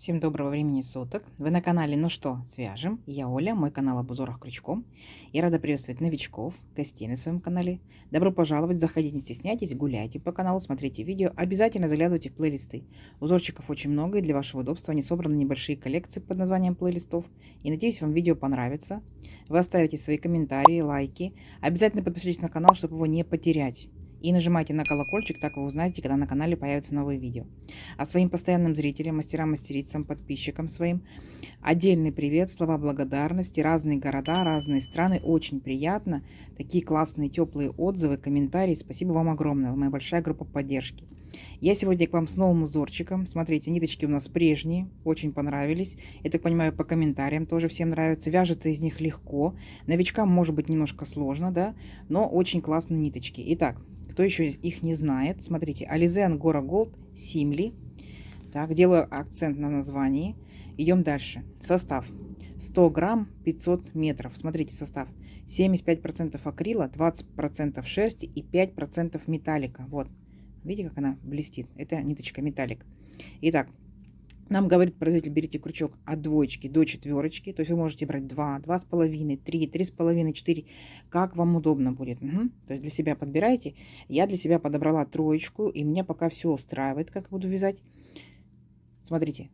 Всем доброго времени суток. Вы на канале «Ну что, свяжем?» Я Оля, мой канал об узорах крючком. Я рада приветствовать новичков, гостей на своем канале. Добро пожаловать, заходите, не стесняйтесь, гуляйте по каналу, смотрите видео. Обязательно заглядывайте в плейлисты. Узорчиков очень много, и для вашего удобства они собраны небольшие коллекции под названием плейлистов. И надеюсь, вам видео понравится. Вы оставите свои комментарии, лайки. Обязательно подпишитесь на канал, чтобы его не потерять. И нажимайте на колокольчик, так вы узнаете, когда на канале появятся новые видео. А своим постоянным зрителям, мастерам, мастерицам, подписчикам своим отдельный привет, слова благодарности, разные города, разные страны. Очень приятно. Такие классные, теплые отзывы, комментарии. Спасибо вам огромное. Вы моя большая группа поддержки. Я сегодня к вам с новым узорчиком. Смотрите, ниточки у нас прежние, очень понравились. Я так понимаю, по комментариям тоже всем нравится. Вяжется из них легко. Новичкам может быть немножко сложно, да, но очень классные ниточки. Итак, кто еще их не знает, смотрите, Alize Angora Gold Simli. Так, делаю акцент на названии. Идем дальше. Состав. 100 грамм, 500 метров. Смотрите состав. 75% акрила, 20% шерсти и 5% металлика. Вот. Видите, как она блестит? Это ниточка металлик. Итак, нам говорит производитель, берите крючок от двоечки до четверочки. То есть вы можете брать 2, 2,5, 3, 3,5, 4. Как вам удобно будет. Угу. То есть для себя подбирайте. Я для себя подобрала троечку. И меня пока все устраивает, как буду вязать. Смотрите.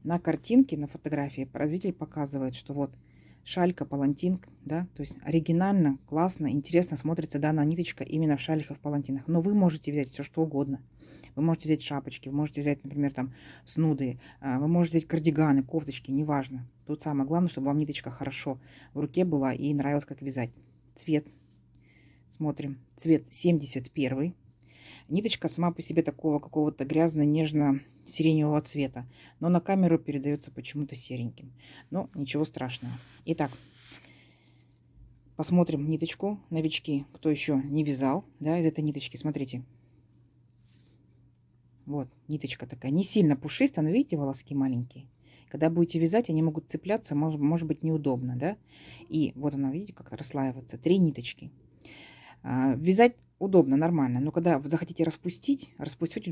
На картинке, на фотографии производитель показывает, что вот шалька, палантинка, да, то есть оригинально, классно, интересно смотрится данная ниточка именно в шалях и в палантинах. Но вы можете взять все что угодно. Вы можете взять шапочки, вы можете взять, например, там снуды, вы можете взять кардиганы, кофточки, неважно. Тут самое главное, чтобы вам ниточка хорошо в руке была и нравилось, как вязать. Цвет. Смотрим. Цвет 71. Ниточка сама по себе такого какого-то грязно-нежно-сиреневого цвета, но на камеру передается почему-то сереньким. Но ничего страшного. Итак, посмотрим ниточку. Новички, кто еще не вязал, да, из этой ниточки, смотрите. Вот, ниточка такая, не сильно пушистая, но видите, волоски маленькие. Когда будете вязать, они могут цепляться, может быть неудобно, да. И вот она, видите, как расслаивается. 3 ниточки. Вязать удобно, нормально, но когда вы захотите распустить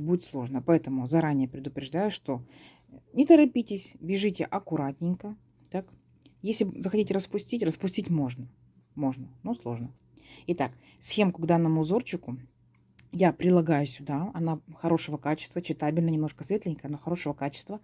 будет сложно. Поэтому заранее предупреждаю, что не торопитесь, вяжите аккуратненько. Так? Если захотите распустить можно. Можно, но сложно. Итак, схемку к данному узорчику я прилагаю сюда. Она хорошего качества, читабельно, немножко светленькая, но хорошего качества.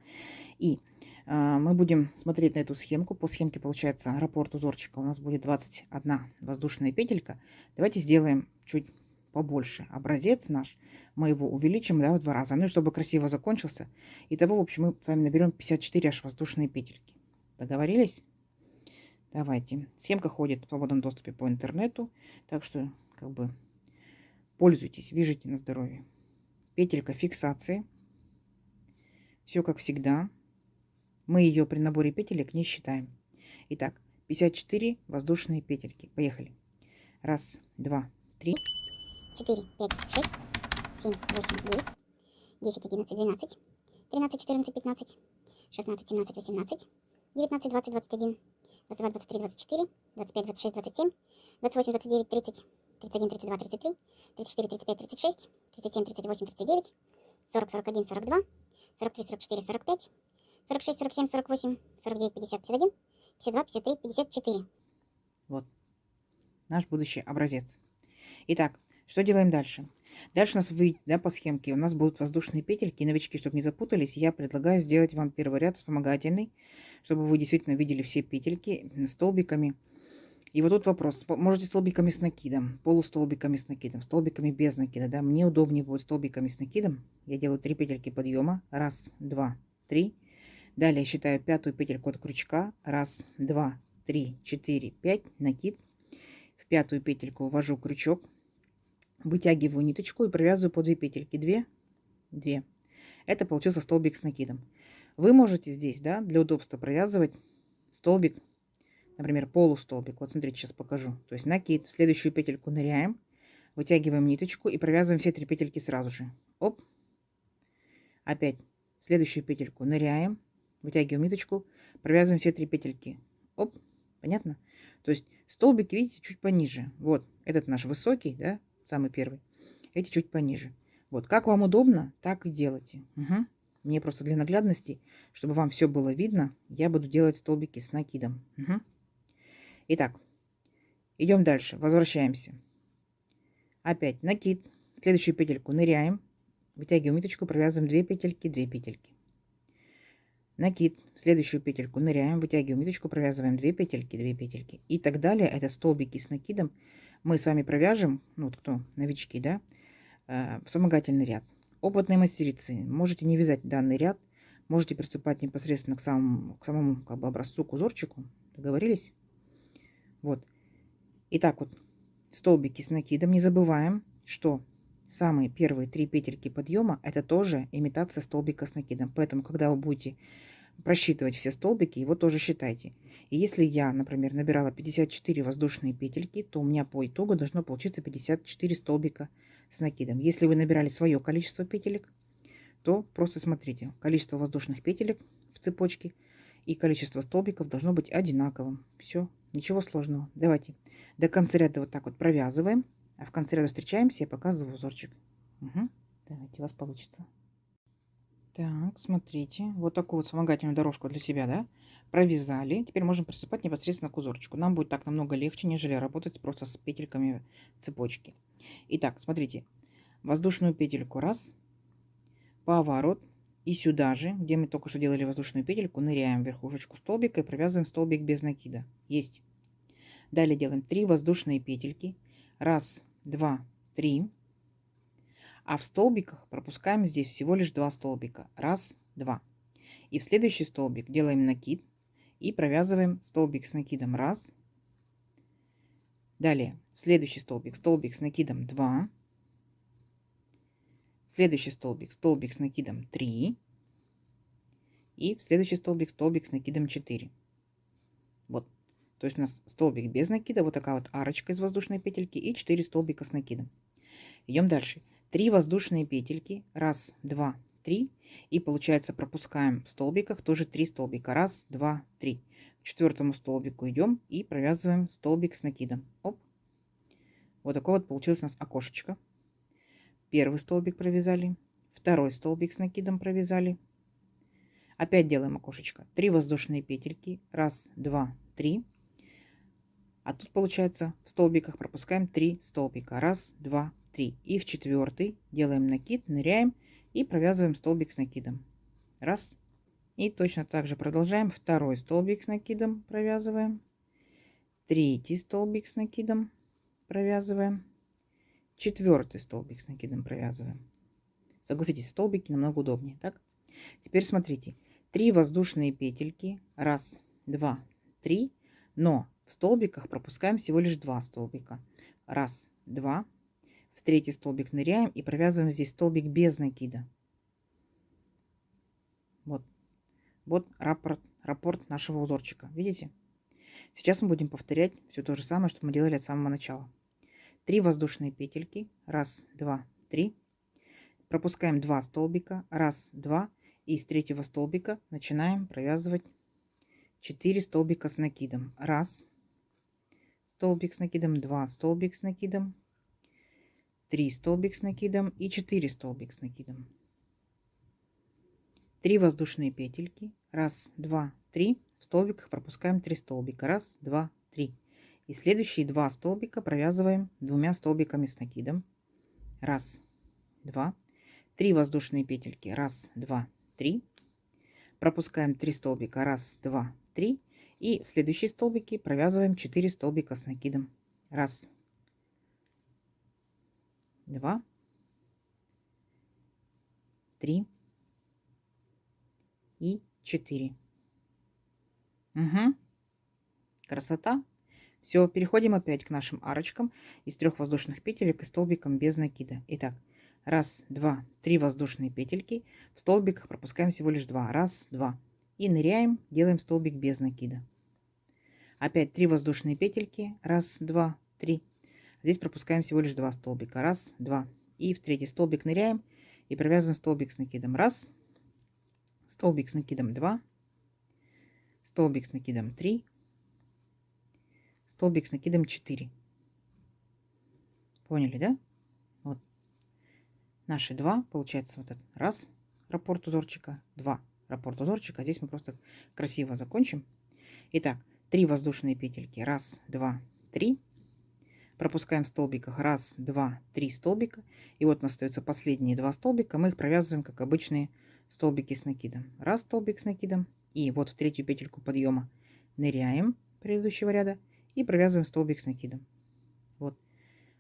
И мы будем смотреть на эту схемку. По схемке получается раппорт узорчика у нас будет 21 воздушная петелька. Давайте сделаем чуть побольше. Образец наш, мы его увеличим, да, в 2 раза. Ну и чтобы красиво закончился. Итого, в общем, мы с вами наберем 54 аж воздушные петельки. Договорились? Давайте. Схемка ходит в свободном доступе по интернету. Так что, как бы, пользуйтесь, вяжите на здоровье. Петелька фиксации. Все как всегда. Мы ее при наборе петелек не считаем. Итак, 54 воздушные петельки. Поехали. 1, 2, 3. 4, 5, 6, 7, 8, 9, 10, 11, 12, 13, 14, 15, 16, 17, 18, 19, 20, 21, 22, 23, 24, 25, 26, 27, 28, 29, 30, 31, 32, 33, 34, 35, 36, 37, 38, 39, 40, 41, 42, 43, 44, 45, 46, 47, 48, 49, 50, 51, 52, 53, 54. Вот наш будущий образец. Итак, что делаем дальше? Дальше у нас выйдет, да, по схемке у нас будут воздушные петельки. Новички, чтобы не запутались, я предлагаю сделать вам первый ряд вспомогательный, чтобы вы действительно видели все петельки столбиками. И вот тут вопрос. Можете столбиками с накидом, полустолбиками с накидом, столбиками без накида. Да? Мне удобнее будет столбиками с накидом. Я делаю 3 петельки подъема. 1, 2, 3. Далее считаю 5-ю петельку от крючка. 1, 2, 3, 4, 5. Накид. В 5-ю петельку ввожу крючок. Вытягиваю ниточку и провязываю по 2 петельки. 2, 2. Это получился столбик с накидом. Вы можете здесь, да, для удобства провязывать столбик, например, полустолбик. Вот смотрите, сейчас покажу. То есть накид, в следующую петельку ныряем, вытягиваем ниточку и провязываем все 3 петельки сразу же. Оп. Опять в следующую петельку ныряем, вытягиваем ниточку, провязываем все 3 петельки. Оп. Понятно? То есть столбики, видите, чуть пониже. Вот этот наш высокий, да, самый первый. Эти чуть пониже. Вот как вам удобно, так и делайте. Угу. Мне просто для наглядности, чтобы вам все было видно, я буду делать столбики с накидом. Мгм. Итак, идем дальше, возвращаемся. Опять накид, в следующую петельку ныряем, вытягиваем ниточку, провязываем 2 петельки, 2 петельки. Накид, в следующую петельку ныряем, вытягиваем ниточку, провязываем 2 петельки, 2 петельки. И так далее. Это столбики с накидом мы с вами провяжем, ну вот кто новички, да, вспомогательный ряд. Опытные мастерицы, можете не вязать данный ряд, можете приступать непосредственно к самому как бы образцу, к узорчику. Договорились? Вот. Итак, вот столбики с накидом. Не забываем, что самые первые 3 петельки подъема это тоже имитация столбика с накидом. Поэтому, когда вы будете просчитывать все столбики, его тоже считайте. И если я, например, набирала 54 воздушные петельки, то у меня по итогу должно получиться 54 столбика с накидом. Если вы набирали свое количество петелек, то просто смотрите, количество воздушных петелек в цепочке и количество столбиков должно быть одинаковым. Все, ничего сложного. Давайте до конца ряда вот так вот провязываем, а в конце ряда встречаемся, я показываю узорчик. Угу. Давайте, у вас получится. Так, смотрите, вот такую вот вспомогательную дорожку для себя, да, провязали. Теперь можем приступать непосредственно к узорчику. Нам будет так намного легче, нежели работать просто с петельками цепочки. Итак, смотрите, воздушную петельку раз, поворот, и сюда же, где мы только что делали воздушную петельку, ныряем в верхушечку столбика и провязываем столбик без накида. Есть. Далее делаем 3 воздушные петельки. Раз, два, три. А в столбиках пропускаем здесь всего лишь 2 столбика. Раз, два. И в следующий столбик делаем накид и провязываем столбик с накидом. Раз. Далее в следующий столбик с накидом 2. В следующий столбик с накидом 3. И в следующий столбик с накидом 4. Вот. То есть у нас столбик без накида, вот такая вот арочка из воздушной петельки и 4 столбика с накидом. Идем дальше. 3 воздушные петельки. Раз, два, три. И получается пропускаем в столбиках тоже 3 столбика. Раз, два, три. К четвертому столбику идем и провязываем столбик с накидом. Оп. Вот такое вот получилось у нас окошечко. Первый столбик провязали. Второй столбик с накидом провязали. Опять делаем окошечко. 3 воздушные петельки. Раз, два, три. А тут получается в столбиках пропускаем 3 столбика. Раз, два, три. И в четвертый делаем накид, ныряем и провязываем столбик с накидом. Раз. И точно так же продолжаем. Второй столбик с накидом провязываем. Третий столбик с накидом провязываем. Четвертый столбик с накидом провязываем. Согласитесь, столбики намного удобнее, так? Теперь смотрите. 3 воздушные петельки. Раз, два, три. Но в столбиках пропускаем всего лишь 2 столбика. Раз, два. В третий столбик ныряем и провязываем здесь столбик без накида. Вот. Вот раппорт нашего узорчика. Видите? Сейчас мы будем повторять все то же самое, что мы делали от самого начала. 3 воздушные петельки. Раз, два, три. Пропускаем 2 столбика. Раз, два. И с третьего столбика начинаем провязывать 4 столбика с накидом. Раз. Столбик с накидом. 2 столбик с накидом. 3 столбик с накидом и 4 столбик с накидом. 3 воздушные петельки. Раз, два, три. В столбиках пропускаем 3 столбика. Раз, два, три. И следующие 2 столбика провязываем 2 столбиками с накидом. Раз, два. 3 воздушные петельки. Раз, два, три. Пропускаем 3 столбика. Раз, два, три. И в следующие столбики провязываем 4 столбика с накидом. Раз, два, три и 4. Угу. Красота. Все, переходим опять к нашим арочкам из 3 воздушных петелек и столбиком без накида. Итак, раз, два, 3 воздушные петельки. В столбиках пропускаем всего лишь 2. Раз, два. И ныряем, делаем столбик без накида. Опять 3 воздушные петельки. Раз, два, три. Здесь пропускаем всего лишь 2 столбика. Раз, два. И в третий столбик ныряем и провязываем столбик с накидом. Раз. Столбик с накидом 2. Столбик с накидом 3. Столбик с накидом 4. Поняли, да? Вот. Наши 2. Получается вот этот. Раз, раппорт узорчика, 2 раппорт узорчика. Здесь мы просто красиво закончим. Итак, 3 воздушные петельки. 1, 2, 3. Пропускаем в столбиках 1, 2, 3 столбика. И вот у нас остаются последние 2 столбика. Мы их провязываем, как обычные столбики с накидом. 1 столбик с накидом. И вот в 3-ю петельку подъема ныряем предыдущего ряда и провязываем столбик с накидом. Вот.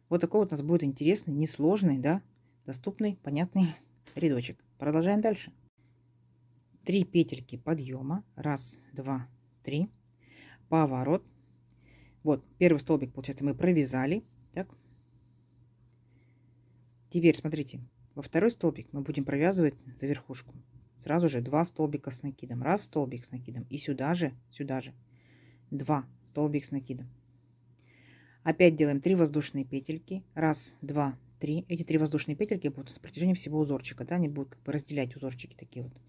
Вот такой вот у нас будет интересный, несложный, да, доступный, понятный рядочек. Продолжаем дальше. 3 петельки подъема. 1, 2, 3. Поворот. Вот, первый столбик, получается, мы провязали. Так. Теперь, смотрите, во второй столбик мы будем провязывать за верхушку. Сразу же 2 столбика с накидом. 1 столбик с накидом. И сюда же 2 столбик с накидом. Опять делаем 3 воздушные петельки. 1, 2, 3. Эти 3 воздушные петельки будут на протяжении всего узорчика. Да? Они будут как бы разделять узорчики такие вот.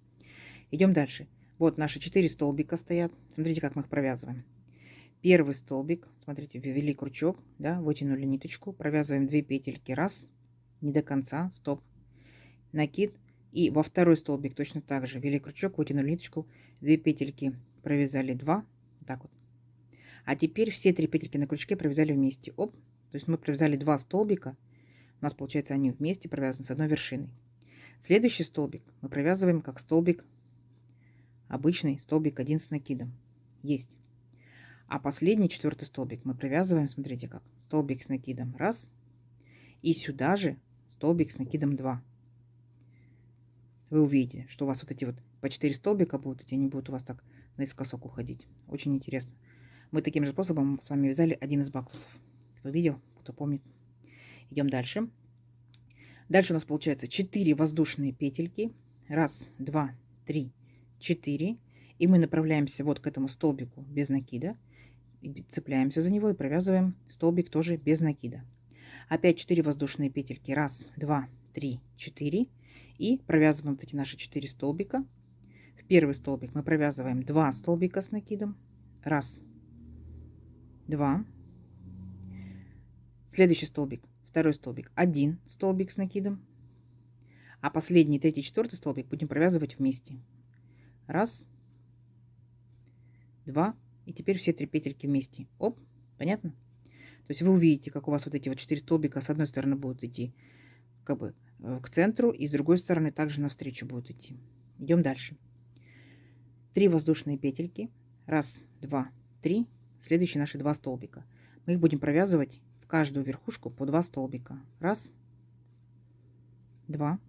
Идем дальше. Вот наши 4 столбика стоят. Смотрите, как мы их провязываем. Первый столбик, смотрите, ввели крючок, да, вытянули ниточку, провязываем 2 петельки. 1, не до конца, стоп, накид. И во второй столбик точно так же ввели крючок, вытянули ниточку, 2 петельки, провязали 2, вот так вот. А теперь все 3 петельки на крючке провязали вместе. Оп, то есть мы провязали 2 столбика, у нас получается они вместе провязаны с одной вершиной. Следующий столбик мы провязываем как столбик, обычный столбик 1 с накидом. Есть. А последний 4-й столбик мы провязываем, смотрите как, столбик с накидом 1, и сюда же столбик с накидом 2. Вы увидите, что у вас вот эти вот по 4 столбика будут идти, они будут у вас так наискосок уходить. Очень интересно. Мы таким же способом с вами вязали один из бактусов. Кто видел, кто помнит. Идем дальше. Дальше у нас получается 4 воздушные петельки. 1, 2, 3, 4. И мы направляемся вот к этому столбику без накида. Цепляемся за него и провязываем столбик тоже без накида. Опять 4 воздушные петельки. 1, 2, 3, 4. И провязываем вот эти наши 4 столбика. В первый столбик мы провязываем 2 столбика с накидом. 1, 2. Следующий столбик, второй столбик, 1 столбик с накидом. А последний, 3-й, 4-й столбик будем провязывать вместе. 1, 2. И теперь все 3 петельки вместе. Оп, понятно? То есть вы увидите, как у вас вот эти вот 4 столбика с одной стороны будут идти как бы к центру, и с другой стороны также навстречу будут идти. Идем дальше. 3 воздушные петельки. 1, 2, 3. Следующие наши 2 столбика. Мы их будем провязывать в каждую верхушку по 2 столбика. 1, 2.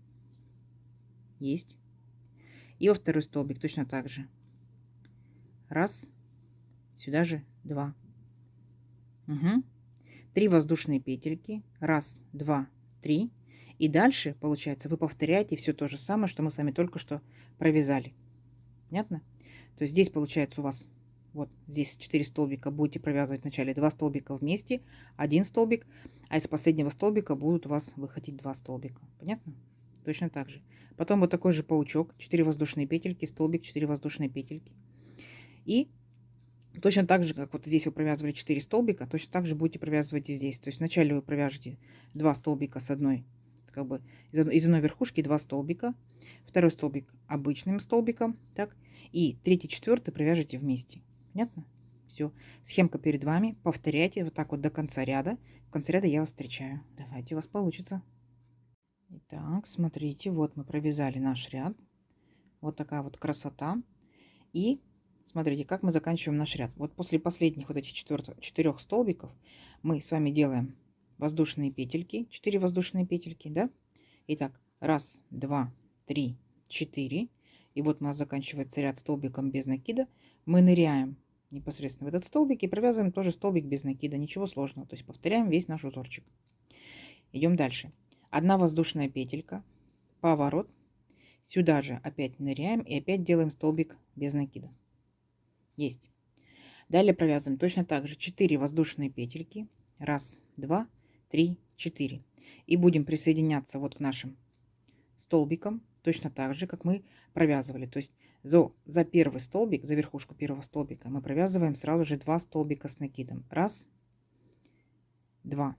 Есть. И во второй столбик точно так же. 1. Сюда же 2. Угу. 3 воздушные петельки. 1, 2, 3. И дальше, получается, вы повторяете все то же самое, что мы с вами только что провязали. Понятно? То есть здесь получается у вас, вот здесь 4 столбика, будете провязывать вначале 2 столбика вместе, 1 столбик, а из последнего столбика будут у вас выходить 2 столбика. Понятно? Точно так же. Потом вот такой же паучок, 4 воздушные петельки, столбик, 4 воздушные петельки. И точно так же, как вот здесь вы провязывали 4 столбика, точно так же будете провязывать и здесь. То есть вначале вы провяжете 2 столбика с одной, как бы из одной верхушки 2 столбика, второй столбик обычным столбиком, так, и 3-й, 4-й провяжете вместе. Понятно? Все. Схемка перед вами. Повторяйте вот так вот до конца ряда. В конце ряда я вас встречаю. Давайте, у вас получится. Итак, смотрите, вот мы провязали наш ряд. Вот такая вот красота. И смотрите, как мы заканчиваем наш ряд. Вот после последних вот этих 4 столбиков мы с вами делаем воздушные петельки. 4 воздушные петельки, да? Итак, 1, 2, 3, 4. И вот у нас заканчивается ряд столбиком без накида. Мы ныряем непосредственно в этот столбик и провязываем тоже столбик без накида. Ничего сложного. То есть повторяем весь наш узорчик. Идем дальше. 1 воздушная петелька, поворот. Сюда же опять ныряем и опять делаем столбик без накида. Есть. Далее провязываем точно так же 4 воздушные петельки. 1, 2, 3, 4. И будем присоединяться вот к нашим столбикам точно так же, как мы провязывали. То есть за первый столбик, за верхушку первого столбика мы провязываем сразу же 2 столбика с накидом. 1, 2.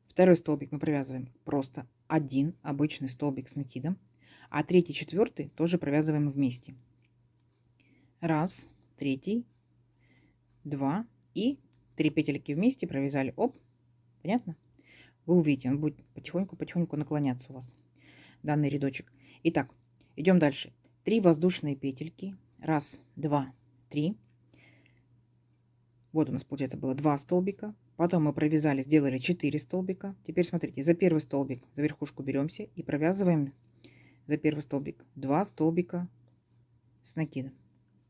Второй столбик мы провязываем просто один обычный столбик с накидом, а третий, четвертый тоже провязываем вместе. Раз, третий, два и 3 петельки вместе провязали. Оп, понятно? Вы увидите, он будет потихоньку-потихоньку наклоняться у вас, данный рядочек. Итак, идем дальше. 3 воздушные петельки. Раз, два, три. Вот у нас, получается, было 2 столбика. Потом мы провязали, сделали 4 столбика. Теперь смотрите, за первый столбик, за верхушку беремся и провязываем за первый столбик 2 столбика с накидом.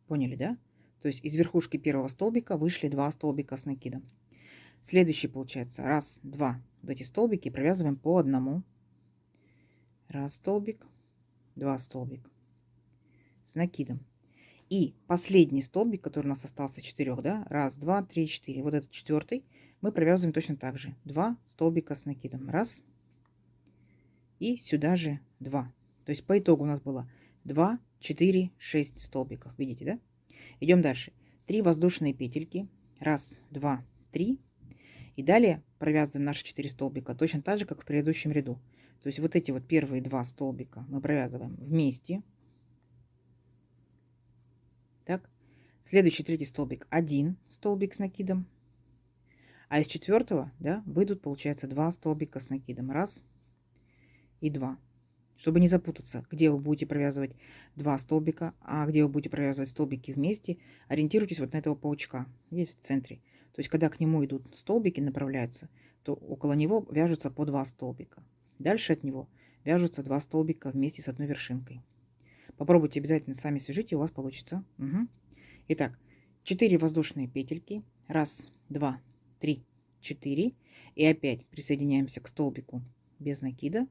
Поняли, да? То есть из верхушки первого столбика вышли 2 столбика с накидом. Следующий получается раз, два. Вот эти столбики провязываем по одному. Раз столбик, два столбика с накидом. И последний столбик, который у нас остался 4, да, раз, два, три, 4. Вот этот четвертый мы провязываем точно так же. 2 столбика с накидом. Раз. И сюда же 2. То есть по итогу у нас было 2, 4, 6 столбиков. Видите, да? Идем дальше. 3 воздушные петельки. Раз, два, три. И далее провязываем наши 4 столбика точно так же, как в предыдущем ряду. То есть вот эти вот первые 2 столбика мы провязываем вместе. Так. Следующий третий столбик 1 столбик с накидом. А из четвертого, да, выйдут, получается, 2 столбика с накидом. Раз и 2. Чтобы не запутаться, где вы будете провязывать 2 столбика, а где вы будете провязывать столбики вместе, ориентируйтесь вот на этого паучка. Здесь в центре. То есть, когда к нему идут столбики, направляются, то около него вяжутся по 2 столбика. Дальше от него вяжутся 2 столбика вместе с одной вершинкой. Попробуйте обязательно, сами свяжите, у вас получится. Угу. Итак, 4 воздушные петельки. Раз, два, три, 4. И опять присоединяемся к столбику без накида.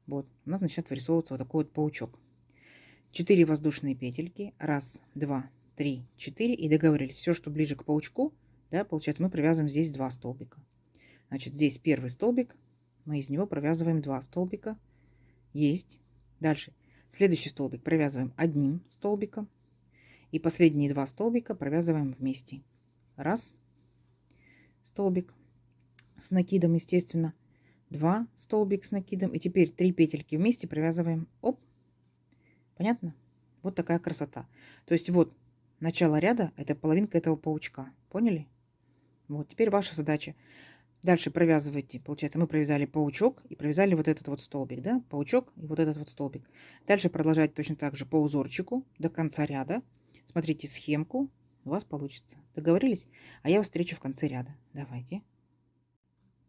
Вот, у нас начинает вырисовываться вот такой вот паучок. 4 воздушные петельки. Раз, два, три, 4. И договорились. Все, что ближе к паучку, да, получается, мы провязываем здесь 2 столбика. Значит, здесь первый столбик. Мы из него провязываем 2 столбика. Есть. Дальше. Следующий столбик провязываем одним столбиком. И последние 2 столбика провязываем вместе. Раз. Столбик с накидом, естественно. 2 столбик с накидом. И теперь 3 петельки вместе провязываем. Оп. Понятно? Вот такая красота. То есть вот начало ряда, это половинка этого паучка. Поняли? Вот теперь ваша задача. Дальше провязывайте. Получается, мы провязали паучок и провязали вот этот вот столбик, да? Паучок и вот этот вот столбик. Дальше продолжать точно так же по узорчику до конца ряда. Смотрите схемку, у вас получится. Договорились? А я вас встречу в конце ряда. Давайте.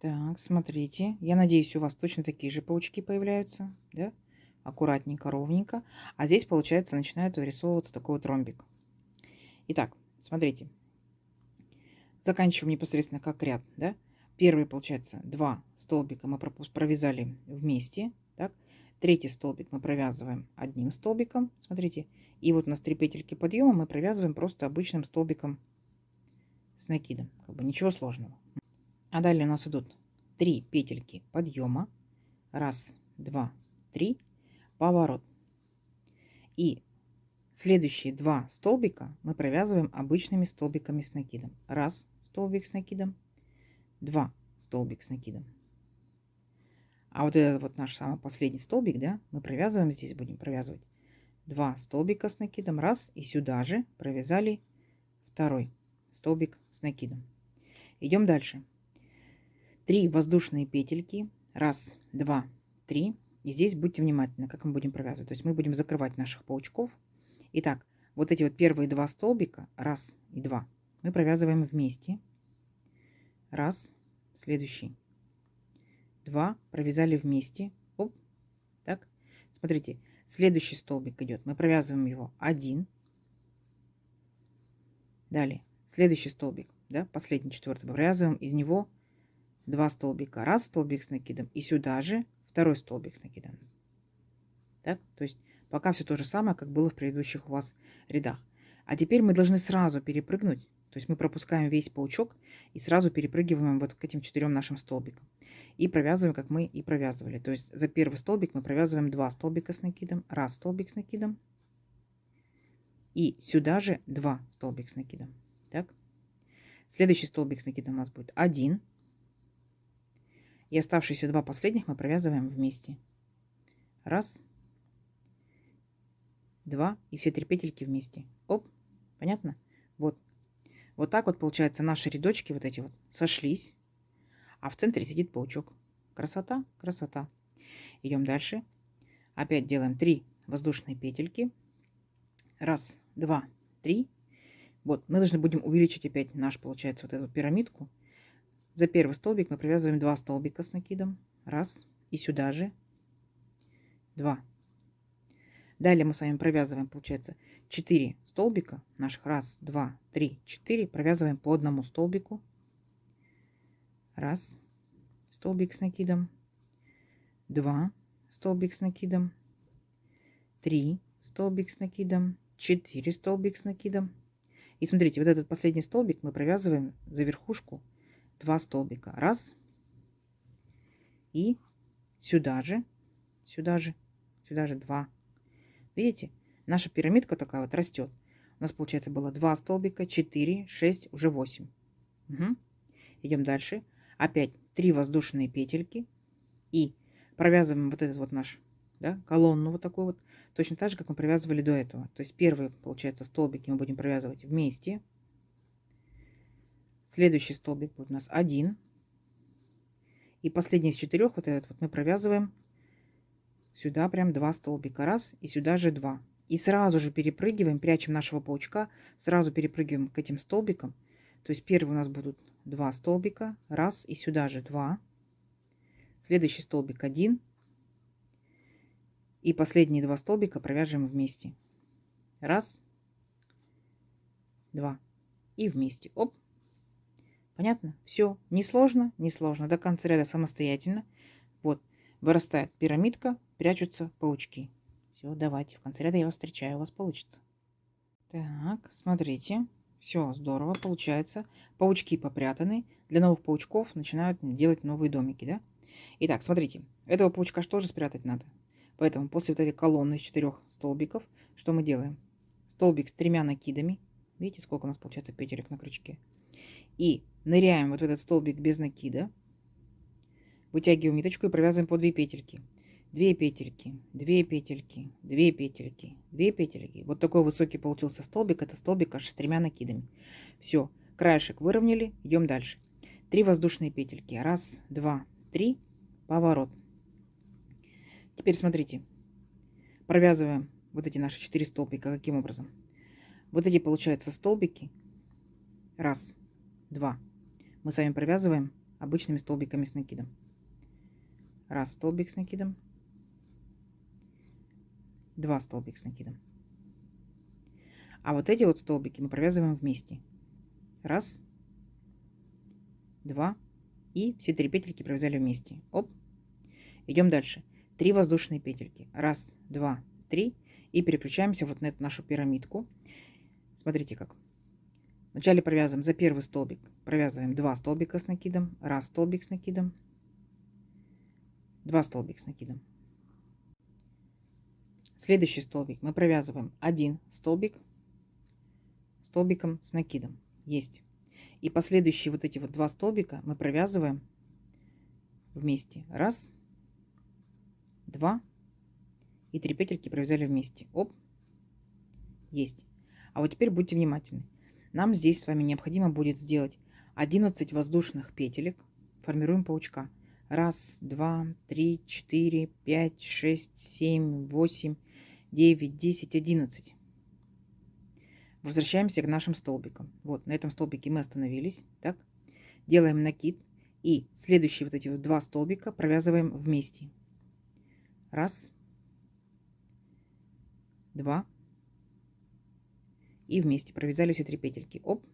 Так, смотрите. Я надеюсь, у вас точно такие же паучки появляются, да? Аккуратненько, ровненько. А здесь, получается, начинает вырисовываться такой вот ромбик. Итак, смотрите. Заканчиваем непосредственно как ряд, да? Первый, получается, 2 столбика мы провязали вместе, так? Третий столбик мы провязываем одним столбиком, смотрите. И вот у нас 3 петельки подъема мы провязываем просто обычным столбиком с накидом. Как бы ничего сложного. А далее у нас идут 3 петельки подъема. Раз, два, три. Поворот. И следующие 2 столбика мы провязываем обычными столбиками с накидом. Раз столбик с накидом. 2 столбик с накидом. А вот этот вот наш самый последний столбик, да, мы провязываем, здесь будем провязывать 2 столбика с накидом, раз, и сюда же провязали второй столбик с накидом. Идем дальше. 3 воздушные петельки, раз, два, три. И здесь будьте внимательны, как мы будем провязывать. То есть мы будем закрывать наших паучков. Итак, вот эти вот первые 2 столбика, раз и 2, мы провязываем вместе. Раз, следующий. 2 провязали вместе. Оп, так. Смотрите, следующий столбик идет. Мы провязываем его 1. Далее, следующий столбик, да, последний, четвертый, провязываем из него 2 столбика. Раз столбик с накидом и сюда же второй столбик с накидом. Так, то есть пока все то же самое, как было в предыдущих у вас рядах. А теперь мы должны сразу перепрыгнуть. То есть мы пропускаем весь паучок и сразу перепрыгиваем вот к этим 4 нашим столбикам. И провязываем, как мы и провязывали. То есть за первый столбик мы провязываем 2 столбика с накидом, раз столбик с накидом. И сюда же 2 столбика с накидом. Так. Следующий столбик с накидом у нас будет 1. И оставшиеся 2 последних мы провязываем вместе. Раз, 2 и все 3 петельки вместе. Оп, понятно? Вот. Вот так вот получается наши рядочки вот эти вот сошлись, а в центре сидит паучок. Красота, красота. Идем дальше. Опять делаем 3 воздушные петельки. Раз, 2, 3. Вот, мы должны будем увеличить опять наш, получается, вот эту пирамидку. За первый столбик мы провязываем 2 столбика с накидом. Раз. И сюда же 2. Далее мы с вами провязываем, получается, 4 столбика наших. Раз, 2, 3, 4. Провязываем по одному столбику. Раз. Столбик с накидом. 2. Столбик с накидом. 3. Столбик с накидом. 4 столбик с накидом. И смотрите, вот этот последний столбик мы провязываем за верхушку 2 столбика. Раз. И сюда же 2. Видите, наша пирамидка такая вот растет. У нас, получается, было 2 столбика, 4, 6, уже 8. Угу. Идем дальше. Опять 3 воздушные петельки. И провязываем вот этот вот наш, да, колонну вот такую вот. Точно так же, как мы провязывали до этого. То есть первые, получается, столбики мы будем провязывать вместе. Следующий столбик будет у нас 1. И последний из 4, вот этот вот, мы провязываем сюда прям 2 столбика. Раз. И сюда же 2. И сразу же перепрыгиваем, прячем нашего паучка. Сразу перепрыгиваем к этим столбикам. То есть первый у нас будут 2 столбика. Раз. И сюда же 2. Следующий столбик 1. И последние 2 столбика провяжем вместе. Раз. 2. И вместе. Оп. Понятно? Все. Несложно, несложно. До конца ряда самостоятельно. Вот. Вырастает пирамидка, прячутся паучки. Все, давайте. В конце ряда я вас встречаю. У вас получится. Так, смотрите. Все, здорово получается. Паучки попрятаны. Для новых паучков начинают делать новые домики, да? Итак, смотрите. Этого паучка что же спрятать надо? Поэтому после вот этой колонны из 4 столбиков, что мы делаем? Столбик с 3 накидами. Видите, сколько у нас получается петелек на крючке? И ныряем вот в этот столбик без накида. Вытягиваем ниточку и провязываем по 2 петельки. 2 петельки, 2 петельки, 2 петельки, 2 петельки. Вот такой высокий получился столбик. Это столбик аж с 3 накидами. Все, краешек выровняли, идем дальше. 3 воздушные петельки. Раз, 2, 3. Поворот. Теперь смотрите. Провязываем вот эти наши 4 столбика. Каким образом? Вот эти, получается, столбики. Раз, 2. Мы с вами провязываем обычными столбиками с накидом. Раз столбик с накидом. 2 столбик с накидом. А вот эти вот столбики мы провязываем вместе. Раз, 2. И все 3 петельки провязали вместе. Оп. Идем дальше. 3 воздушные петельки. Раз, 2, 3. И переключаемся вот на эту нашу пирамидку. Смотрите как. Вначале провязываем за первый столбик. Провязываем 2 столбика с накидом. Раз столбик с накидом. 2 столбика с накидом. Следующий столбик мы провязываем 1 столбик столбиком с накидом. Есть. И последующие вот эти вот 2 столбика мы провязываем вместе. Раз, 2 и 3 петельки провязали вместе. Оп. Есть. А вот теперь будьте внимательны. Нам здесь с вами необходимо будет сделать 11 воздушных петелек. Формируем паучка. Раз, 2, 3, 4, 5, 6, 7, 8, 9, 10, 11. Возвращаемся к нашим столбикам. Вот, на этом столбике мы остановились. Так, делаем накид. И следующие вот эти вот 2 столбика провязываем вместе. Раз, 2. И вместе провязали все 3 петельки. Оп.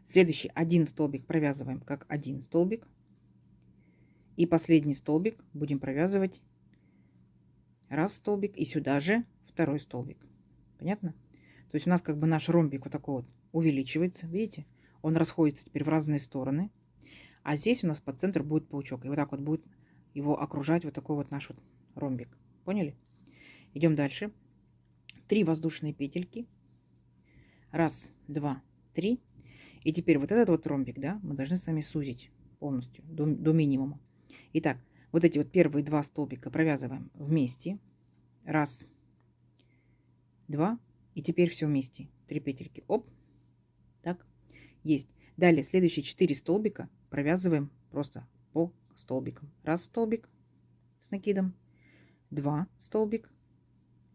Следующий 1 столбик провязываем как 1 столбик. И последний столбик будем провязывать раз столбик и сюда же 2 столбик. Понятно? То есть у нас как бы наш ромбик вот такой вот увеличивается. Видите? Он расходится теперь в разные стороны. А здесь у нас по центру будет паучок. И вот так вот будет его окружать вот такой вот наш вот ромбик. Поняли? Идем дальше. 3 воздушные петельки. Раз, 2, 3. И теперь вот этот вот ромбик, да, мы должны с вами сузить полностью до минимума. Итак, вот эти вот первые 2 столбика провязываем вместе. Раз, 2. И теперь все вместе. 3 петельки. Оп. Так. Есть. Далее следующие 4 столбика провязываем просто по столбикам. Раз столбик с накидом. 2 столбик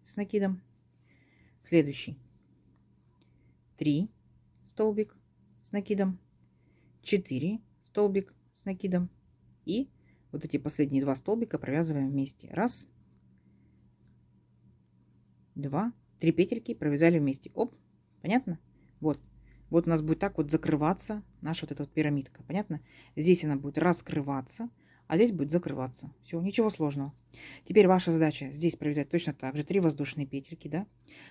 с накидом. Следующий. 3 столбик с накидом. 4 столбик с накидом. И вот эти последние 2 столбика провязываем вместе. Раз, 2, 3 петельки провязали вместе. Оп, понятно? Вот. Вот у нас будет так вот закрываться наша вот эта вот пирамидка. Понятно? Здесь она будет раскрываться, а здесь будет закрываться. Все, ничего сложного. Теперь ваша задача здесь провязать точно так же. 3 воздушные петельки, да?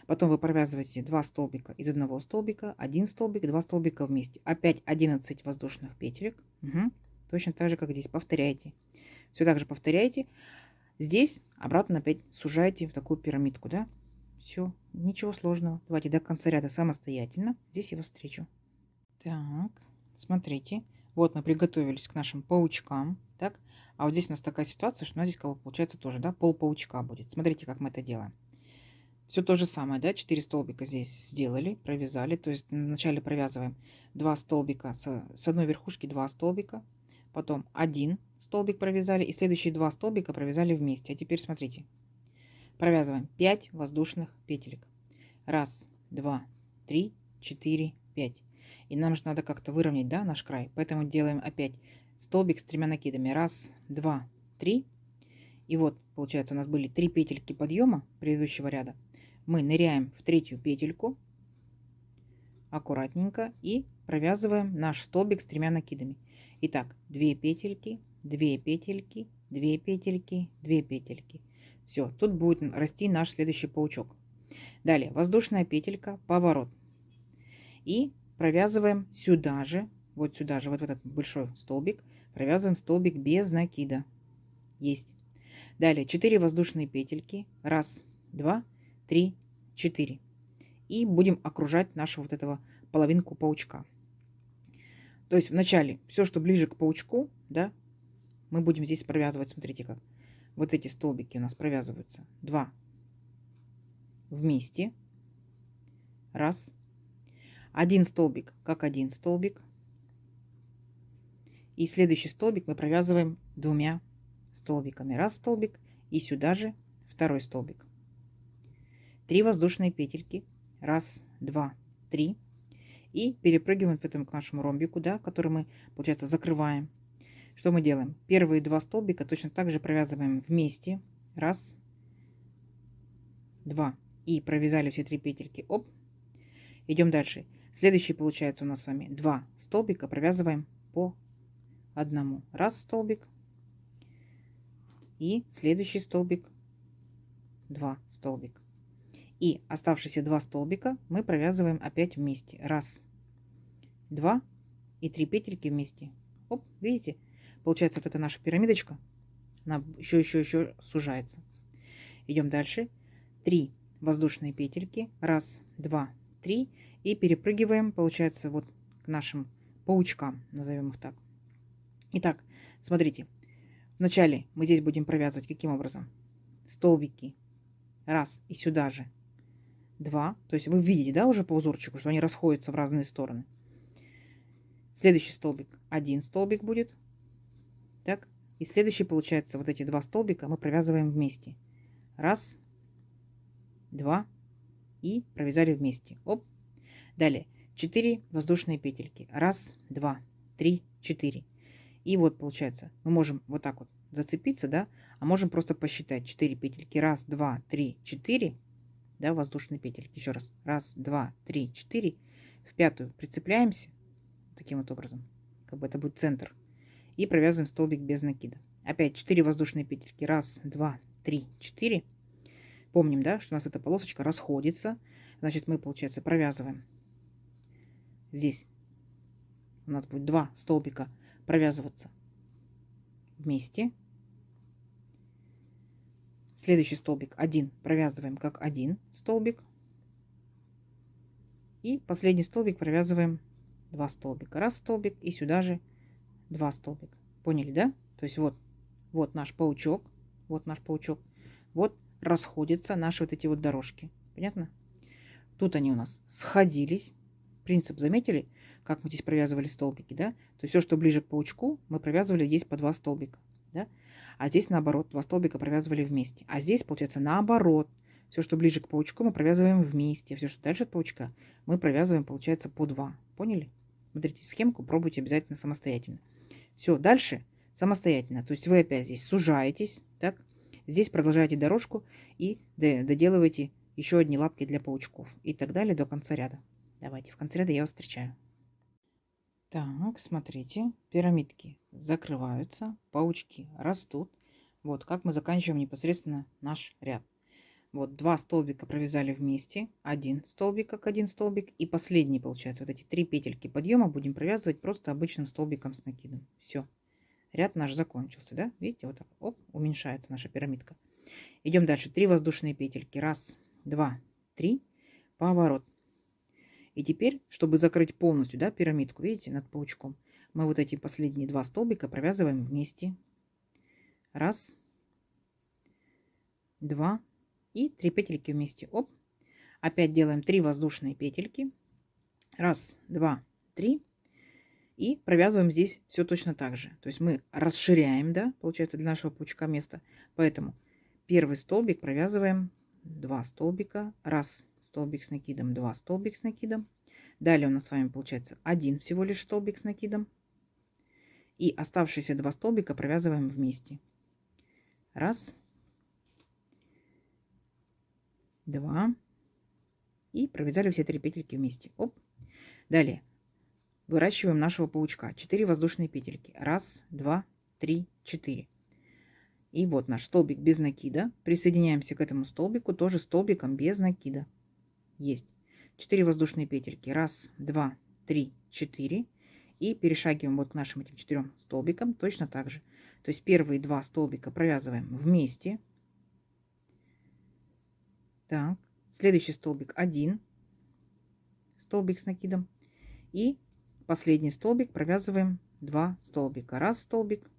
Потом вы провязываете 2 столбика из одного столбика, 1 столбик, 2 столбика вместе. Опять 11 воздушных петелек. Угу. Точно так же, как здесь. Повторяйте. Все так же повторяйте. Здесь обратно опять сужаете в такую пирамидку, да? Все, ничего сложного. Давайте до конца ряда самостоятельно. Здесь я вас встречу. Так, смотрите. Вот мы приготовились к нашим паучкам. Так, а вот здесь у нас такая ситуация, что у нас здесь кого получается тоже, да, пол паучка будет. Смотрите, как мы это делаем. Все то же самое, да, 4 столбика здесь сделали, провязали. То есть вначале провязываем 2 столбика с одной верхушки, 2 столбика. Потом 1 столбик провязали и следующие 2 столбика провязали вместе. А теперь смотрите. Провязываем 5 воздушных петелек. Раз, 2, 3, 4, 5. И нам же надо как-то выровнять, да, наш край. Поэтому делаем опять столбик с 3 накидами. Раз, 2, 3. И вот, получается, у нас были 3 петельки подъема предыдущего ряда. Мы ныряем в 3-ю петельку аккуратненько и провязываем наш столбик с 3 накидами. Итак, 2 петельки, 2 петельки, 2 петельки, 2 петельки. Все, тут будет расти наш следующий паучок. Далее воздушная петелька, поворот. И провязываем сюда же, вот в этот большой столбик, провязываем столбик без накида. Есть. Далее 4 воздушные петельки. Раз, 2, 3, 4. И будем окружать нашу вот этого половинку паучка. То есть вначале все, что ближе к паучку, да, мы будем здесь провязывать, смотрите как. Вот эти столбики у нас провязываются. 2 вместе. Раз. 1 столбик, как 1 столбик. И следующий столбик мы провязываем 2 столбиками. Раз столбик и сюда же 2 столбик. 3 воздушные петельки. Раз, 2, 3. И перепрыгиваем в этом к нашему ромбику, да, который мы, получается, закрываем. Что мы делаем? Первые 2 столбика точно так же провязываем вместе. Раз, 2. И провязали все 3 петельки. Оп. Идем дальше. Следующий получается у нас с вами 2 столбика провязываем по одному. Раз столбик. И следующий столбик. 2 столбика. И оставшиеся 2 столбика мы провязываем опять вместе. Раз, 2 и 3 петельки вместе. Оп, видите? Получается, вот эта наша пирамидочка, она еще сужается. Идем дальше. 3 воздушные петельки. Раз, 2, 3. И перепрыгиваем, получается, вот к нашим паучкам, назовем их так. Итак, смотрите. Вначале мы здесь будем провязывать каким образом? Столбики. Раз, и сюда же 2. То есть вы видите, да, уже по узорчику, что они расходятся в разные стороны. Следующий столбик. 1 столбик будет. Так. И следующий, получается, вот эти 2 столбика мы провязываем вместе. Раз, 2. И провязали вместе. Оп. Далее. 4 воздушные петельки. Раз, 2, 3, 4. И вот, получается, мы можем вот так вот зацепиться, да, а можем просто посчитать 4 петельки. Раз, 2, 3, 4. Да, воздушные петельки. Еще раз. Раз, 2, 3, 4. В 5-ю прицепляемся. Таким вот образом. Как бы это будет центр. И провязываем столбик без накида. Опять 4 воздушные петельки. Раз, 2, 3, 4. Помним, да, что у нас эта полосочка расходится. Значит, мы, получается, провязываем. Здесь у нас будет 2 столбика провязываться вместе. Следующий столбик 1 провязываем как 1 столбик. И последний столбик провязываем 2 столбика. Раз столбик и сюда же 2 столбика. Поняли, да? То есть вот вот наш паучок, вот наш паучок, вот расходятся наши вот эти вот дорожки. Понятно? Тут они у нас сходились. Принцип заметили, как мы здесь провязывали столбики, да? То есть все, что ближе к паучку, мы провязывали здесь по 2 столбика, да? А здесь наоборот, 2 столбика провязывали вместе. А здесь получается наоборот. Все, что ближе к паучку, мы провязываем вместе. Все, что дальше от паучка, мы провязываем, получается, по 2. Поняли? Смотрите схемку, пробуйте обязательно самостоятельно. Все, дальше самостоятельно. То есть вы опять здесь сужаетесь, так? Здесь продолжаете дорожку и доделываете еще одни лапки для паучков. И так далее до конца ряда. Давайте, в конце ряда я вас встречаю. Так, смотрите, пирамидки закрываются, паучки растут. Вот как мы заканчиваем непосредственно наш ряд. Вот 2 столбика провязали вместе, 1 столбик как 1 столбик. И последний, получается, вот эти 3 петельки подъема будем провязывать просто обычным столбиком с накидом. Все, ряд наш закончился, да? Видите, вот так, оп, уменьшается наша пирамидка. Идем дальше. 3 воздушные петельки. 1, 2, 3. Поворот. И теперь, чтобы закрыть полностью, да, пирамидку, видите, над паучком, мы вот эти последние 2 столбика провязываем вместе. 1, 2 и 3 петельки вместе. Оп. Опять делаем 3 воздушные петельки. 1, 2, 3. И провязываем здесь все точно так же. То есть мы расширяем, да, получается, для нашего паучка место. Поэтому первый столбик провязываем 2 столбика. 1 столбик с накидом, 2 столбик с накидом. Далее у нас с вами получается 1 всего лишь столбик с накидом. И оставшиеся 2 столбика провязываем вместе. 1, 2. И провязали все 3 петельки вместе. Оп. Далее выращиваем нашего паучка. 4 воздушные петельки. 1, 2, 3, 4. И вот наш столбик без накида. Присоединяемся к этому столбику тоже столбиком без накида. Есть. 4 воздушные петельки. 1, 2, 3, 4. И перешагиваем вот к нашим этим 4 столбикам точно так же. То есть первые 2 столбика провязываем вместе. Так. Следующий столбик 1 столбик с накидом. И последний столбик провязываем 2 столбика. 1 столбик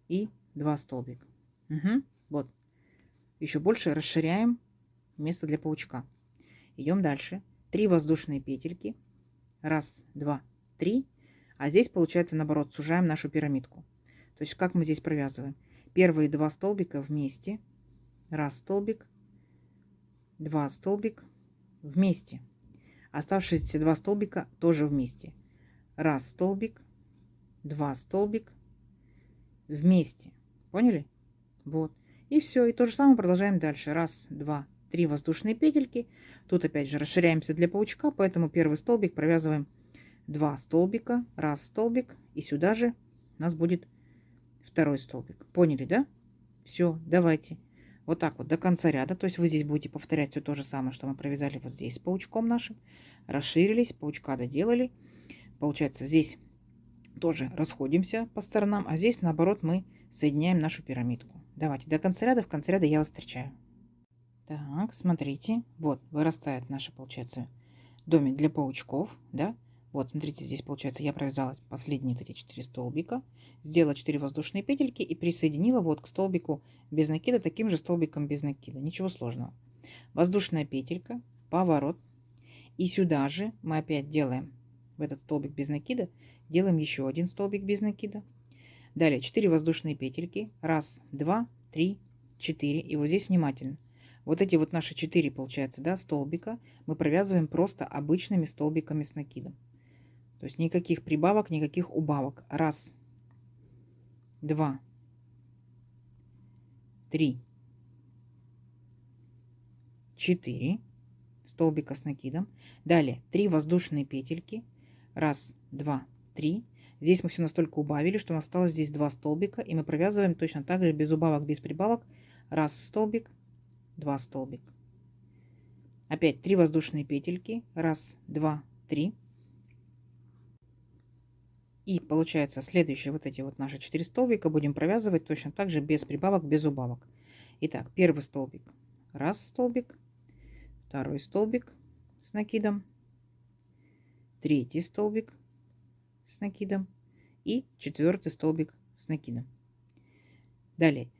и 2 столбика. Угу. Вот. Еще больше расширяем место для паучка. Идем дальше. 3 воздушные петельки. 1, 2, 3. А здесь получается наоборот, сужаем нашу пирамидку. То есть как мы здесь провязываем? Первые 2 столбика вместе. 1 столбик, 2 столбик вместе. Оставшиеся 2 столбика тоже вместе. 1 столбик, 2 столбик вместе. Поняли? Вот. И все. И то же самое продолжаем дальше. 1, 2, 3 воздушные петельки. Тут опять же расширяемся для паучка, поэтому первый столбик провязываем 2 столбика, 1 столбик. И сюда же у нас будет второй столбик. Поняли, да? Все, давайте. Вот так вот до конца ряда. То есть вы здесь будете повторять все то же самое, что мы провязали вот здесь с паучком нашим. Расширились, паучка доделали. Получается, здесь тоже расходимся по сторонам, а здесь наоборот мы соединяем нашу пирамидку. Давайте до конца ряда. В конце ряда я вас встречаю. Так, смотрите. Вот вырастает наша, получается, домик для паучков, да? Вот, смотрите, здесь получается я провязала последние вот эти 4 столбика, сделала 4 воздушные петельки и присоединила вот к столбику без накида таким же столбиком без накида. Ничего сложного. Воздушная петелька, поворот. И сюда же мы опять делаем в этот столбик без накида, делаем еще один столбик без накида. Далее 4 воздушные петельки. 1, 2, 3, 4. И вот здесь внимательно. Вот эти вот наши 4, получается, да, столбика мы провязываем просто обычными столбиками с накидом. То есть никаких прибавок, никаких убавок. 1, 2, 3, 4 столбика с накидом. Далее 3 воздушные петельки. 1, 2, 3. Здесь мы все настолько убавили, что у нас осталось здесь 2 столбика. И мы провязываем точно так же без убавок, без прибавок. 1 столбик, 2 столбик. Опять 3 воздушные петельки. 1, 2, 3. И получается следующие вот эти вот наши 4 столбика будем провязывать точно так же без прибавок, без убавок. Итак, первый столбик. 1 столбик. Второй столбик с накидом. Третий столбик с накидом. И четвертый столбик с накидом. Далее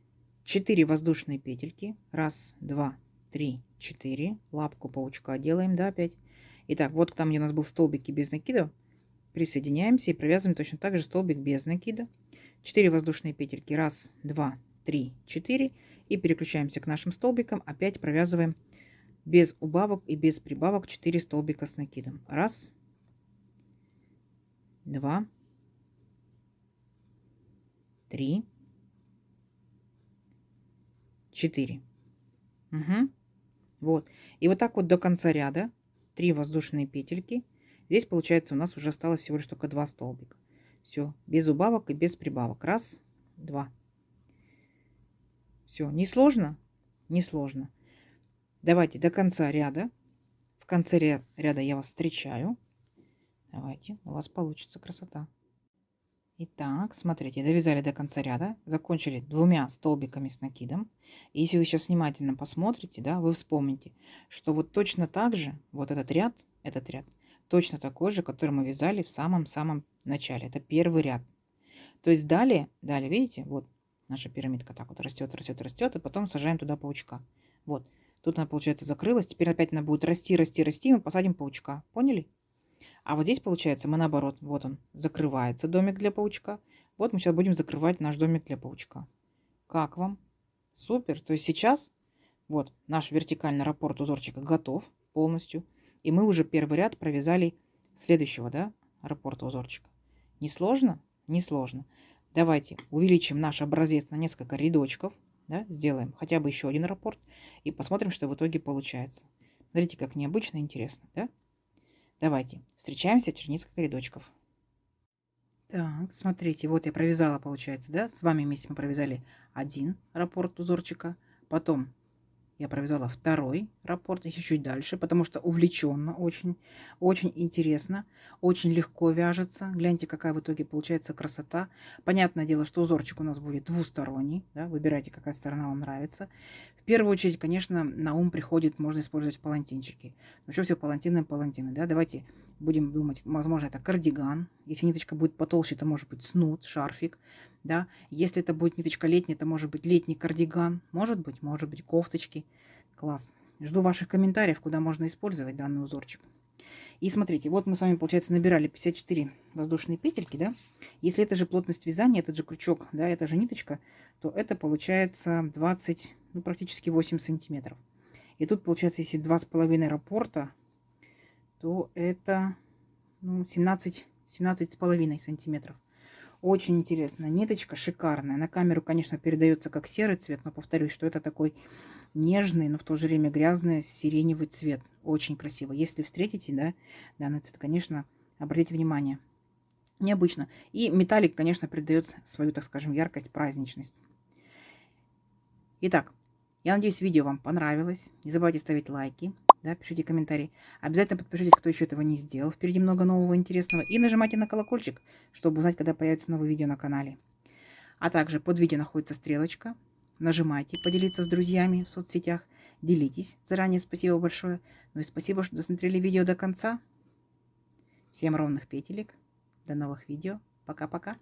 4 воздушные петельки. Раз, два, три, 4. Лапку паучка делаем, да, опять. Итак, вот там, где у нас был столбик и без накида, присоединяемся и провязываем точно так же столбик без накида. 4 воздушные петельки. Раз, два, три, 4. И переключаемся к нашим столбикам. Опять провязываем без убавок и без прибавок 4 столбика с накидом. Раз, два, три, 4. Угу. Вот. И вот так вот до конца ряда 3 воздушные петельки. Здесь получается у нас уже осталось всего лишь только 2 столбика. Все, без убавок и без прибавок. Раз, два. Все, несложно? Несложно. Давайте до конца ряда. В конце ряда я вас встречаю. Давайте, у вас получится красота. Итак, смотрите, довязали до конца ряда, закончили 2 столбиками с накидом. И если вы сейчас внимательно посмотрите, да, вы вспомните, что вот точно так же вот этот ряд, точно такой же, который мы вязали в самом-самом начале. Это первый ряд. То есть далее, видите, вот наша пирамидка так вот растет, растет, растет, и потом сажаем туда паучка. Вот, тут она, получается, закрылась. Теперь опять она будет расти, расти, расти, и мы посадим паучка. Поняли? А вот здесь, получается, мы наоборот, вот он, закрывается домик для паучка. Вот мы сейчас будем закрывать наш домик для паучка. Как вам? Супер. То есть сейчас вот наш вертикальный раппорт узорчика готов полностью. И мы уже первый ряд провязали следующего, да, раппорта узорчика. Не сложно? Не сложно. Давайте увеличим наш образец на несколько рядочков. Да, сделаем хотя бы еще один раппорт. И посмотрим, что в итоге получается. Смотрите, как необычно и интересно, да? Давайте, встречаемся через несколько рядочков. Так, смотрите, вот я провязала, получается, да? С вами вместе мы провязали один раппорт узорчика. Потом я провязала второй раппорт, еще чуть дальше, потому что увлеченно, очень, очень интересно, очень легко вяжется. Гляньте, какая в итоге получается красота. Понятное дело, что узорчик у нас будет двусторонний, да? Выбирайте, какая сторона вам нравится. В первую очередь, конечно, на ум приходит, можно использовать палантинчики. Ну что, все палантины, да? Давайте будем думать, возможно, это кардиган. Если ниточка будет потолще, это может быть снуд, шарфик. Да? Если это будет ниточка летняя, это может быть летний кардиган. Может быть кофточки. Класс. Жду ваших комментариев, куда можно использовать данный узорчик. И смотрите, вот мы с вами, получается, набирали 54 воздушные петельки, да? Если это же плотность вязания, этот же крючок, да, это же ниточка, то это получается 20, ну, практически 8 сантиметров. И тут, получается, если 2,5 раппорта, то это, ну, 17,5 сантиметров. Очень интересно. Ниточка шикарная. На камеру, конечно, передается как серый цвет, но повторюсь, что это такой нежный, но в то же время грязный сиреневый цвет. Очень красиво. Если встретите, да, данный цвет, конечно, обратите внимание. Необычно. И металлик, конечно, придает свою, так скажем, яркость, праздничность. Итак, я надеюсь, видео вам понравилось. Не забывайте ставить лайки, да, пишите комментарии. Обязательно подпишитесь, кто еще этого не сделал. Впереди много нового интересного. И нажимайте на колокольчик, чтобы узнать, когда появится новое видео на канале. А также под видео находится стрелочка. Нажимайте «Поделиться с друзьями» в соцсетях. Делитесь. Заранее спасибо большое. Ну и спасибо, что досмотрели видео до конца. Всем ровных петелек. До новых видео. Пока-пока.